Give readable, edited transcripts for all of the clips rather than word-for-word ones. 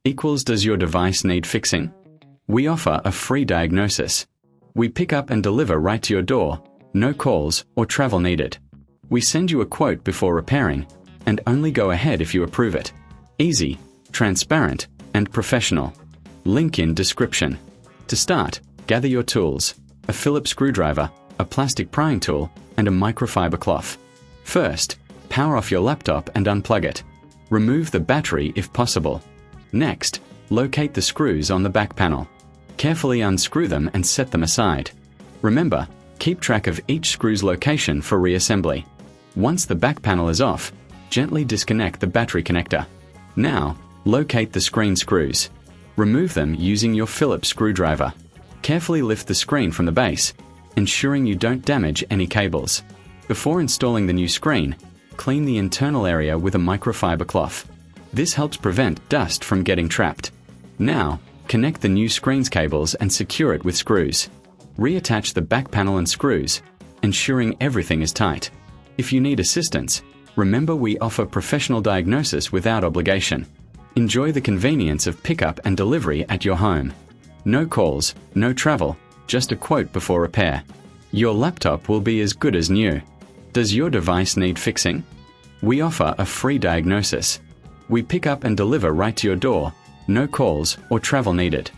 equals does your device need fixing? We offer a free diagnosis. We pick up and deliver right to your door, no calls or travel needed. We send you a quote before repairing, and only go ahead if you approve it. Easy, transparent, and professional. Link in description. To start, gather your tools, a Phillips screwdriver, a plastic prying tool, and a microfiber cloth. First, power off your laptop and unplug it. Remove the battery if possible. Next, locate the screws on the back panel. Carefully unscrew them and set them aside. Remember, keep track of each screw's location for reassembly. Once the back panel is off, gently disconnect the battery connector. Now, locate the screen screws. Remove them using your Phillips screwdriver. Carefully lift the screen from the base, ensuring you don't damage any cables. Before installing the new screen, clean the internal area with a microfiber cloth. This helps prevent dust from getting trapped. Now, connect the new screen's cables and secure it with screws. Reattach the back panel and screws, ensuring everything is tight. If you need assistance, remember we offer professional diagnosis without obligation. Enjoy the convenience of pickup and delivery at your home. No calls, no travel, just a quote before repair. Your laptop will be as good as new. Does your device need fixing? We offer a free diagnosis. We pick up and deliver right to your door, no calls or travel needed.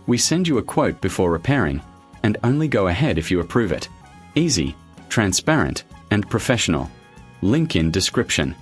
We send you a quote before repairing, and only go ahead if you approve it. Easy, transparent, and professional. Link in description.